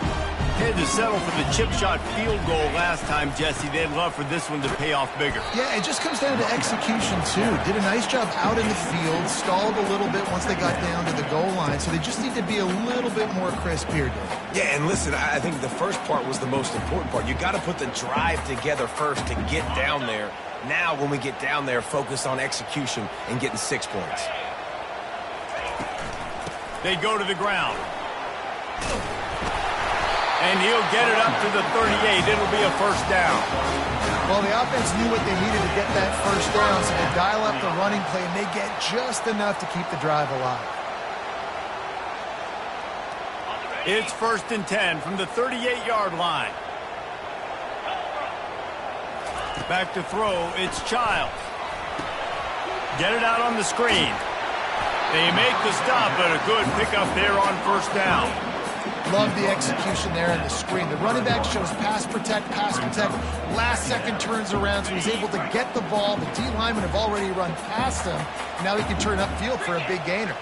They had to settle for the chip shot field goal last time, Jesse. They'd love for this one to pay off bigger. Yeah, it just comes down to execution, too. Did a nice job out in the field, stalled a little bit once they got down to the goal line, so they just need to be a little bit more crisp here, Dave. Yeah, and listen, I think the first part was the most important part. You got to put the drive together first to get down there. Now, when we get down there, focus on execution and getting 6 points. They go to the ground. And he'll get it up to the 38. It'll be a first down. Well, the offense knew what they needed to get that first down, so they dial up the running play, and they get just enough to keep the drive alive. It's 1st and 10 from the 38-yard line. Back to throw. It's Childs. Get it out on the screen. They make the stop, but a good pickup there on first down. Love the execution there in the screen. The running back shows pass protect. Last second turns around, so he's able to get the ball. The D linemen have already run past him. Now he can turn upfield for a big gainer.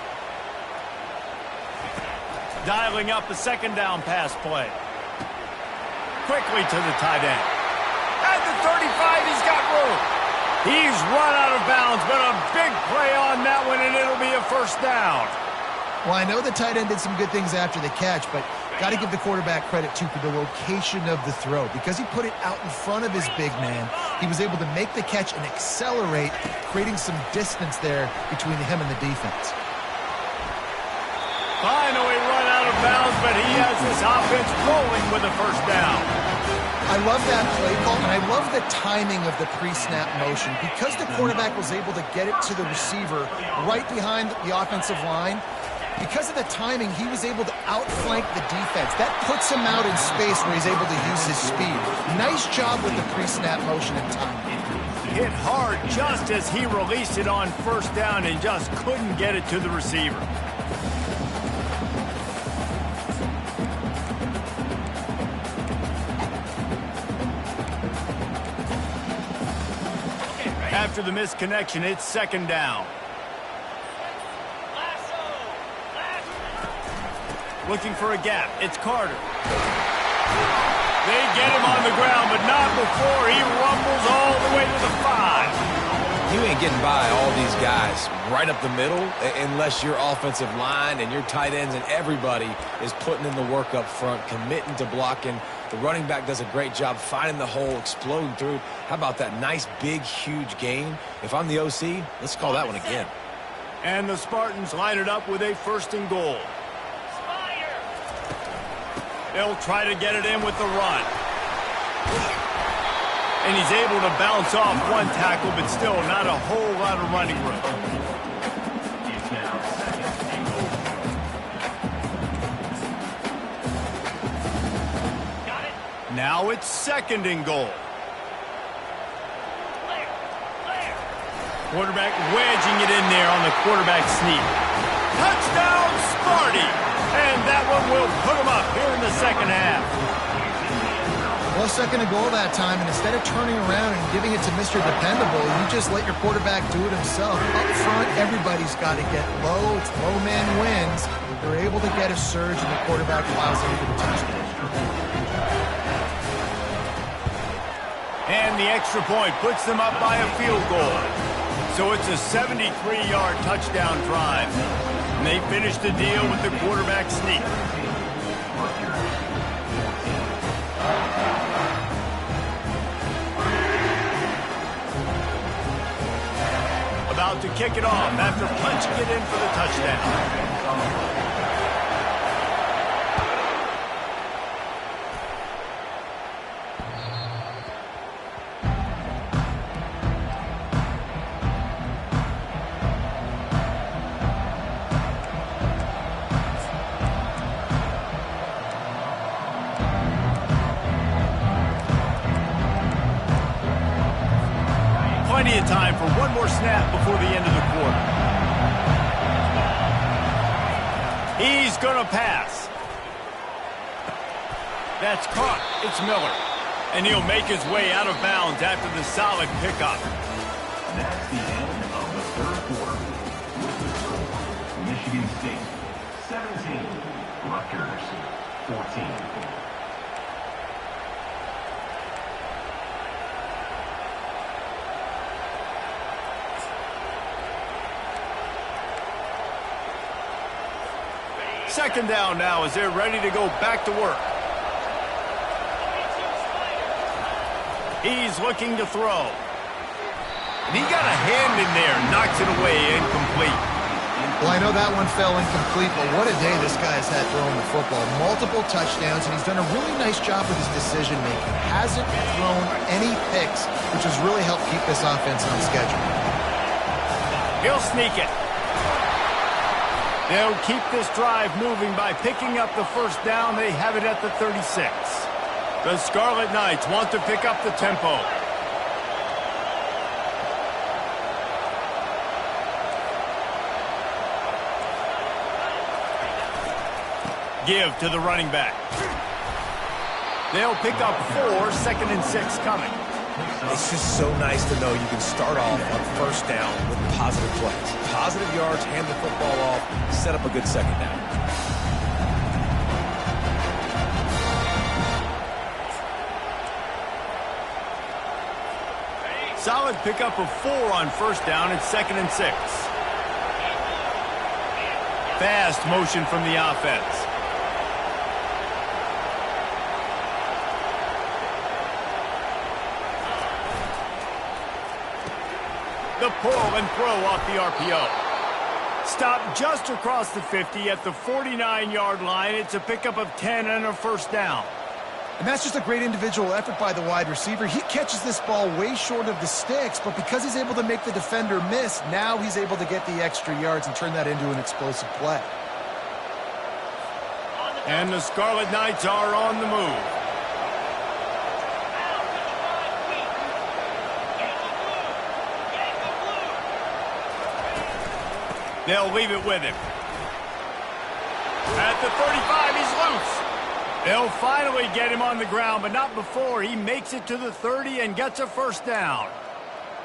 Dialing up the second down pass play. Quickly to the tight end. At the 35, he's got room. He's run out of bounds, but a big play on that one, and it'll be a first down. Well, I know the tight end did some good things after the catch, but got to give the quarterback credit, too, for the location of the throw. Because he put it out in front of his big man, he was able to make the catch and accelerate, creating some distance there between him and the defense. Finally run out of bounds, but he has this offense rolling with a first down. I love that play call, and I love the timing of the pre-snap motion. Because the quarterback was able to get it to the receiver right behind the offensive line, because of the timing, he was able to outflank the defense. That puts him out in space where he's able to use his speed. Nice job with the pre-snap motion and timing. Hit hard just as he released it on first down and just couldn't get it to the receiver. After the missed connection, it's second down. Looking for a gap. It's Carter. They get him on the ground, but not before he rumbles all the way to the 5. You ain't getting by all these guys right up the middle unless your offensive line and your tight ends and everybody is putting in the work up front, committing to blocking. The running back does a great job finding the hole, exploding through. How about that nice, big, huge gain? If I'm the OC, let's call that one again. And the Spartans line it up with a 1st and goal. They'll try to get it in with the run. And he's able to bounce off one tackle, but still not a whole lot of running room. Now it's 2nd and goal. Quarterback wedging it in there on the quarterback sneak. Touchdown, Sparty! And that one will put him up here in the second half. Well, second and goal that time, and instead of turning around and giving it to Mr. Dependable, you just let your quarterback do it himself. Up front, everybody's got to get low. It's low man wins. They're able to get a surge, and the quarterback plows in for the touchdown. And the extra point puts them up by a field goal. So it's a 73-yard touchdown drive. And they finish the deal with the quarterback sneak. About to kick it off after punching it in for the touchdown. Plenty of time for one more snap before the end of the quarter. He's going to pass. That's caught. It's Miller. And he'll make his way out of bounds after the solid pickup. That's the end of the third quarter. With the score, Michigan State 17, Rutgers 14. Second down now as they're ready to go back to work. He's looking to throw. And he got a hand in there, knocks it away, incomplete. Well, I know that one fell incomplete, but what a day this guy has had throwing the football. Multiple touchdowns, and he's done a really nice job with his decision-making. Hasn't thrown any picks, which has really helped keep this offense on schedule. He'll sneak it. They'll keep this drive moving by picking up the first down. They have it at the 36. The Scarlet Knights want to pick up the tempo. Give to the running back. They'll pick up 4, 2nd and 6 coming. It's just so nice to know you can start off on first down with positive plays. Positive yards, hand the football off, set up a good second down. Solid pickup of 4 on first down. It's 2nd and 6. Fast motion from the offense. The pull and throw off the RPO. Stop just across the 50 at the 49-yard line. It's a pickup of 10 and a first down. And that's just a great individual effort by the wide receiver. He catches this ball way short of the sticks, but because he's able to make the defender miss, now he's able to get the extra yards and turn that into an explosive play. And the Scarlet Knights are on the move. They'll leave it with him. At the 35, he's loose. They'll finally get him on the ground, but not before he makes it to the 30 and gets a first down.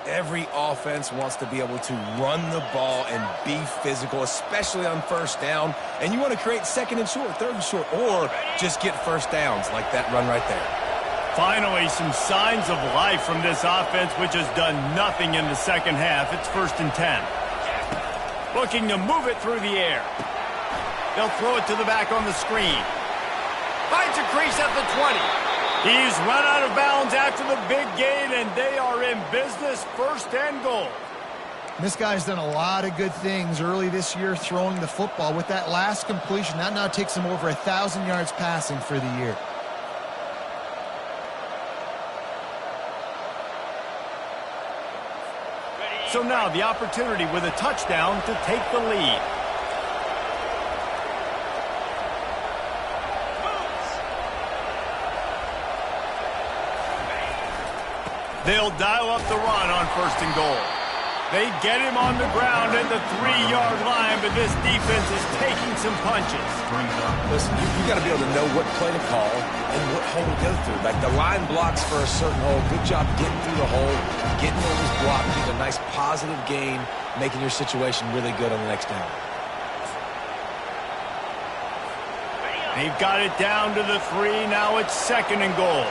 Every offense wants to be able to run the ball and be physical, especially on first down. And you want to create 2nd and short, 3rd and short, or just get first downs like that run right there. Finally, some signs of life from this offense, which has done nothing in the second half. It's 1st and 10. Looking to move it through the air. They'll throw it to the back on the screen. Finds a crease at the 20. He's run out of bounds after the big gain, and they are in business, 1st and goal. This guy's done a lot of good things early this year throwing the football. With that last completion, that now takes him over 1,000 yards passing for the year. So now the opportunity with a touchdown to take the lead. They'll dial up the run on 1st and goal. They get him on the ground at the 3-yard line, but this defense is taking some punches. Listen, you got to be able to know what play to call and what hole to go through. Like the line blocks for a certain hole. Good job getting through the hole, getting where it was blocked, getting a nice positive gain, making your situation really good on the next down. They've got it down to the 3. Now it's 2nd and goal.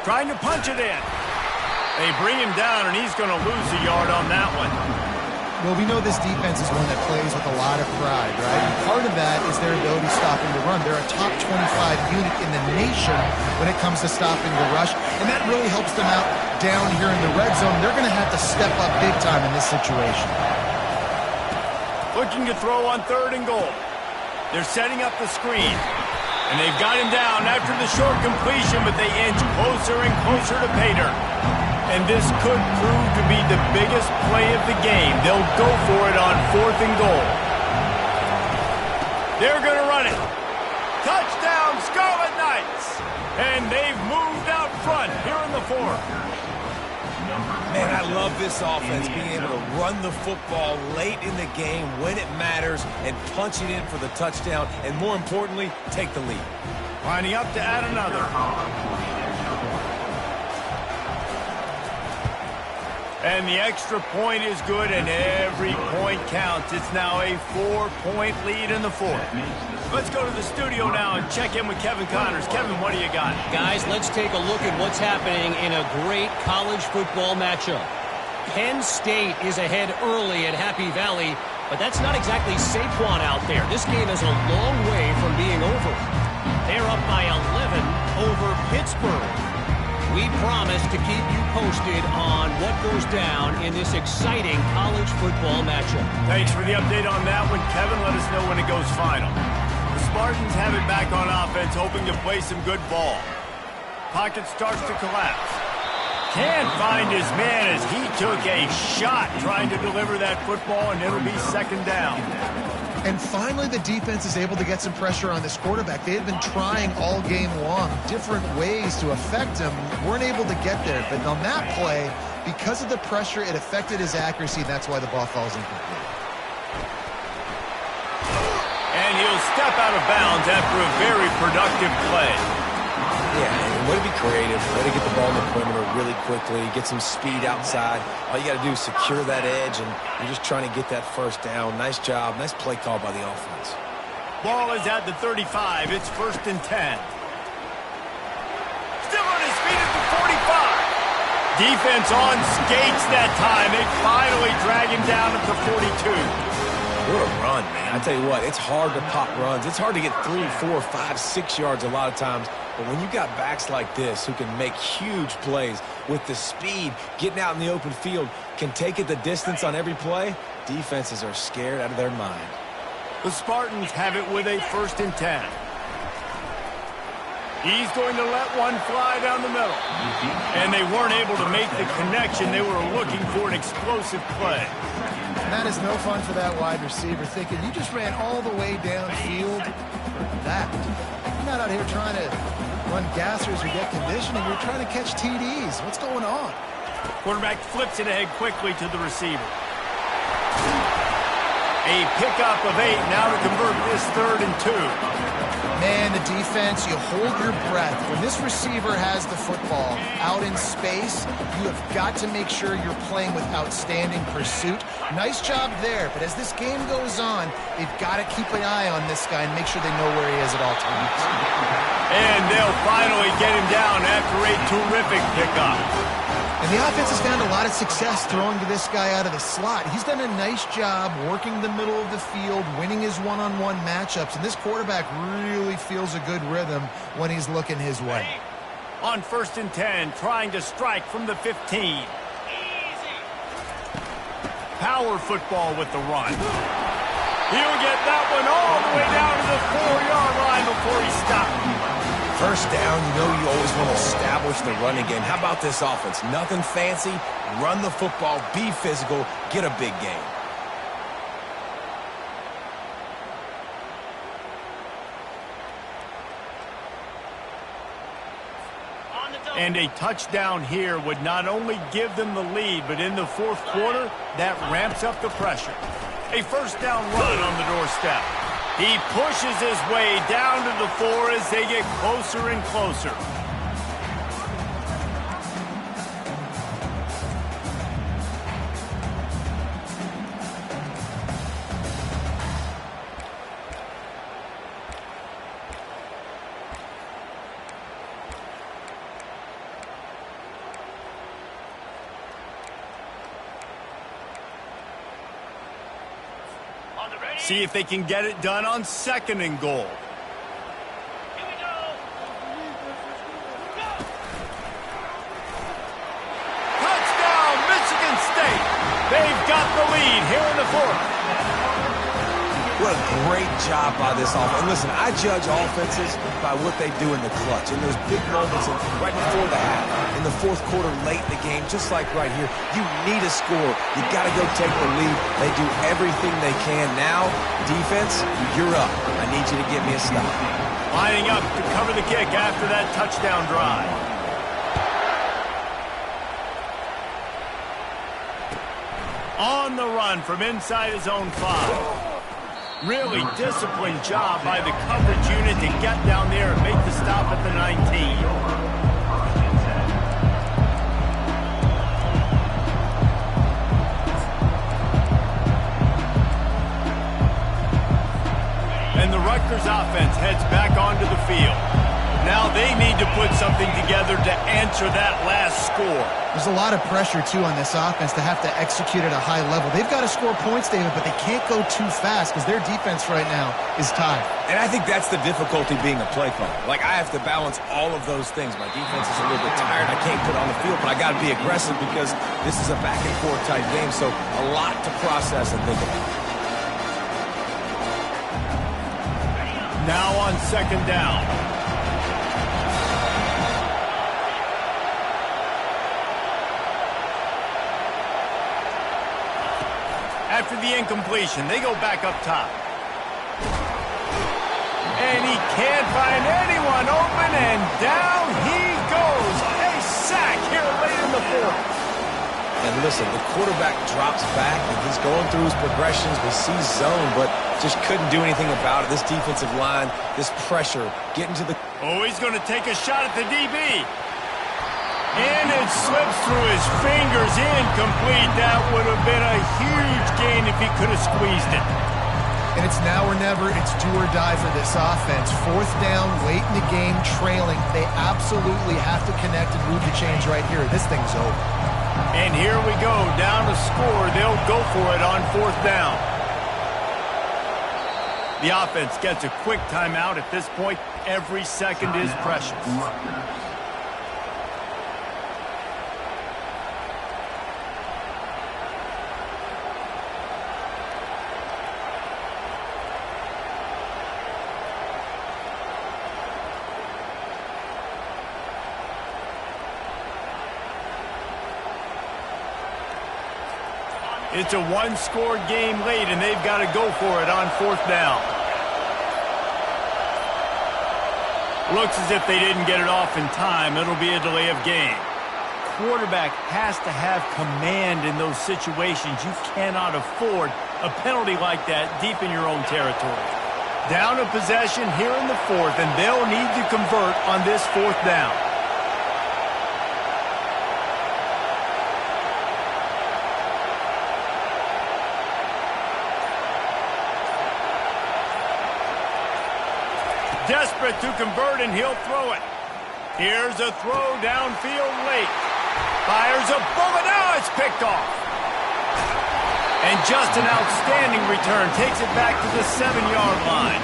Trying to punch it in. They bring him down, and he's going to lose a yard on that one. Well, we know this defense is one that plays with a lot of pride, right? And part of that is their ability stopping the run. They're a top 25 unit in the nation when it comes to stopping the rush, and that really helps them out down here in the red zone. They're going to have to step up big time in this situation. Looking to throw on 3rd and goal. They're setting up the screen. And they've got him down after the short completion, but they inch closer and closer to pay dirt. And this could prove to be the biggest play of the game. They'll go for it on 4th and goal. They're going to run it. Touchdown, Scarlet Knights. And they've moved out front here in the 4th. Man, I love this offense, being able to run the football late in the game when it matters and punch it in for the touchdown, and more importantly, take the lead. Lining up to add another. And the extra point is good, and every point counts. It's now a 4-point lead in the 4th. Let's go to the studio now and check in with Kevin Connors. Kevin, what do you got? Guys, let's take a look at what's happening in a great college football matchup. Penn State is ahead early at Happy Valley, but that's not exactly Saquon out there. This game is a long way from being over. They're up by 11 over Pittsburgh. We promise to keep you posted on what goes down in this exciting college football matchup. Thanks for the update on that one, Kevin. Let us know when it goes final. The Spartans have it back on offense, hoping to play some good ball. Pocket starts to collapse. Can't find his man as he took a shot trying to deliver that football, and it'll be 2nd down. And finally, the defense is able to get some pressure on this quarterback. They had been trying all game long, different ways to affect him. Weren't able to get there. But on that play, because of the pressure, it affected his accuracy, and that's why the ball falls incomplete. And he'll step out of bounds after a very productive play. Yeah, way to be creative, way to get the ball in the perimeter really quickly, get some speed outside. All you got to do is secure that edge, and you're just trying to get that 1st down. Nice job, nice play call by the offense. Ball is at the 35. It's 1st and 10. Still on his feet at the 45. Defense on skates that time. They finally drag him down at the 42. What a run, man. I tell you what, it's hard to pop runs. It's hard to get 3, 4, 5, 6 yards a lot of times. But when you got backs like this who can make huge plays with the speed, getting out in the open field, can take it the distance on every play, defenses are scared out of their mind. The Spartans have it with a 1st and 10. He's going to let one fly down the middle. And they weren't able to make the connection. They were looking for an explosive play. And that is no fun for that wide receiver, thinking you just ran all the way downfield for that. You're not out here trying to run gassers or get conditioning. You're trying to catch TDs. What's going on? Quarterback flips it ahead quickly to the receiver. A pickup of 8 now to convert this 3rd and 2. Man, the defense, you hold your breath. When this receiver has the football out in space, you have got to make sure you're playing with outstanding pursuit. Nice job there, but as this game goes on, they've got to keep an eye on this guy and make sure they know where he is at all times. And they'll finally get him down after a terrific pickup. And the offense has found a lot of success throwing to this guy out of the slot. He's done a nice job working the middle of the field, winning his one-on-one matchups, and this quarterback really feels a good rhythm when he's looking his way. On 1st and 10, trying to strike from the 15. Power football with the run. He'll get that one all the way down to the 4-yard line before he stops. 1st down, you know you always want to establish the running game. How about this offense? Nothing fancy. Run the football, be physical, get a big gain. And a touchdown here would not only give them the lead, but in the fourth quarter, that ramps up the pressure. A first down run on the doorstep. He pushes his way down to the 4 as they get closer and closer. See if they can get it done on 2nd and goal. Here we go. Go. Touchdown, Michigan State. They've got the lead here in the 4th. What a great job by this offense. And listen, I judge offenses by what they do in the clutch. In those big moments right before the half, in the fourth quarter, late in the game, just like right here, you need a score. You got to go take the lead. They do everything they can. Now, defense, you're up. I need you to get me a stop. Lining up to cover the kick after that touchdown drive. On the run from inside his own 5. Really disciplined job by the coverage unit to get down there and make the stop at the 19. And the Rutgers offense heads back onto the field. Now they need to put something together to answer that last score. There's a lot of pressure, too, on this offense to have to execute at a high level. They've got to score points, David, but they can't go too fast because their defense right now is tired. And I think that's the difficulty being a play caller. Like, I have to balance all of those things. My defense is a little bit tired. I can't put it on the field, but I got to be aggressive because this is a back-and-forth type game, so a lot to process and think about. Now on 2nd down. After the incompletion, they go back up top. And he can't find anyone open, and down he goes. A sack here late in the 4th. And listen, the quarterback drops back, and he's going through his progressions. We see zone, but just couldn't do anything about it. This defensive line, this pressure, getting to the... Oh, he's going to take a shot at the DB. And it slips through his fingers, incomplete. That would have been a huge gain if he could have squeezed it. And it's now or never. It's do or die for this offense. 4th down, late in the game, trailing. They absolutely have to connect and move the chains right here. This thing's over. And here we go, down to score. They'll go for it on 4th down. The offense gets a quick timeout. At this point, every second is precious. It's a one-score game late, and they've got to go for it on 4th down. Looks as if they didn't get it off in time. It'll be a delay of game. Quarterback has to have command in those situations. You cannot afford a penalty like that deep in your own territory. Down a possession here in the 4th, and they'll need to convert on this 4th down. Desperate to convert, and he'll throw it. Here's a throw downfield late. Fires a bullet. Now it's picked off. And just an outstanding return. Takes it back to the 7-yard line.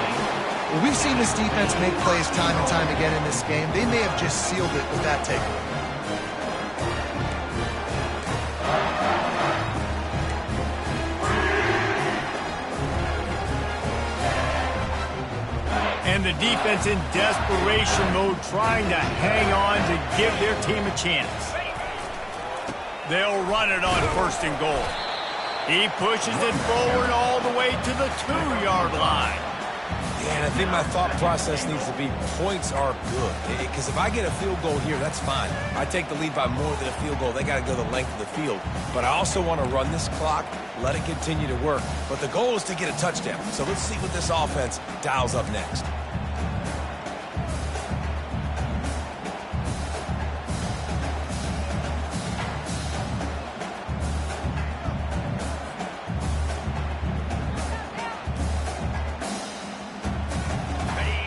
Well, we've seen this defense make plays time and time again in this game. They may have just sealed it with that takeaway. And the defense in desperation mode, trying to hang on to give their team a chance. They'll run it on 1st and goal. He pushes it forward all the way to the 2-yard line. Yeah, and I think my thought process needs to be points are good. Because if I get a field goal here, that's fine. I take the lead by more than a field goal. They got to go the length of the field. But I also want to run this clock, let it continue to work. But the goal is to get a touchdown. So let's see what this offense dials up next.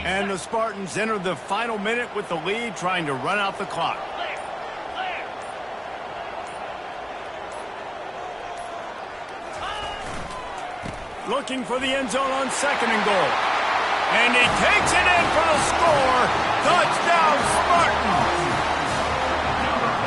And the Spartans enter the final minute with the lead, trying to run out the clock. Looking for the end zone on 2nd and goal. And he takes it in for the score. Touchdown, Spartans!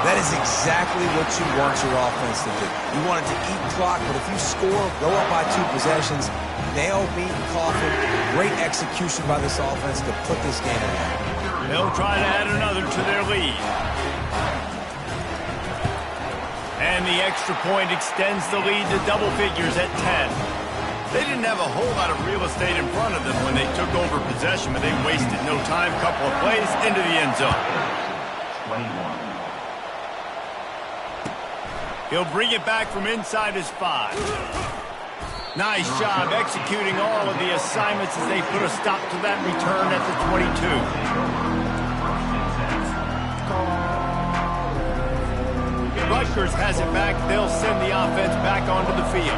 That is exactly what you want your offense to do. You want it to eat clock, but if you score, go up by 2 possessions, nail, meet, coffin. Great execution by this offense to put this game away. They'll try to add another to their lead. And the extra point extends the lead to double figures at 10. They didn't have a whole lot of real estate in front of them when they took over possession, but they wasted no time. Couple of plays into the end zone. 21. He'll bring it back from inside his 5. Nice job executing all of the assignments as they put a stop to that return at the 22. Rutgers has it back. They'll send the offense back onto the field.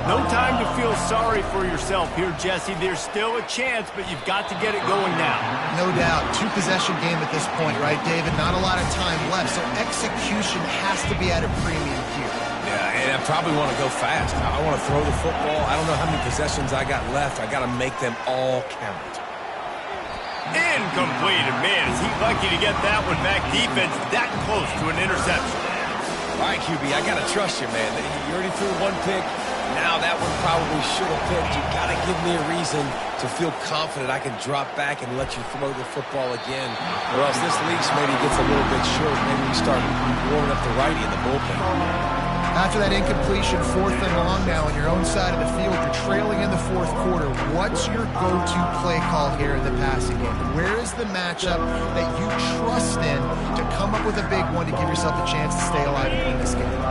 No time to feel sorry for yourself here, Jesse. There's still a chance, but you've got to get it going now. No doubt. 2-possession game at this point, right, David? Not a lot of time left, so execution has to be at a premium here. Yeah, and I probably want to go fast. I want to throw the football. I don't know how many possessions I got left. I got to make them all count. Incomplete. And man, is he lucky to get that one back. Defense that close to an interception. All right, QB, I got to trust you, man. You already threw 1 pick. Now that one probably should have picked. You got to give me a reason to feel confident I can drop back and let you throw the football again. Or else this leash maybe gets a little bit short. Maybe we start warming up the righty in the bullpen. After that incompletion, 4th and long now on your own side of the field, you're trailing in the 4th quarter. What's your go-to play call here in the passing game? Where is the matchup that you trust in to come up with a big one to give yourself a chance to stay alive and win this game?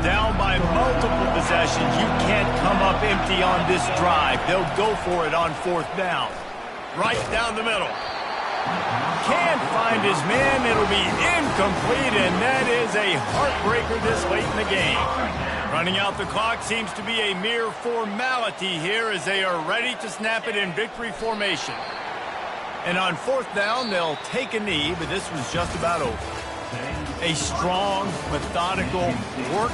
Down by multiple possessions, you can't come up empty on this drive. They'll go for it on 4th down. Right down the middle. Can't find his man. It'll be incomplete, and that is a heartbreaker this late in the game. Running out the clock seems to be a mere formality here as they are ready to snap it in victory formation. And on 4th down, they'll take a knee, but this was just about over. A strong, methodical work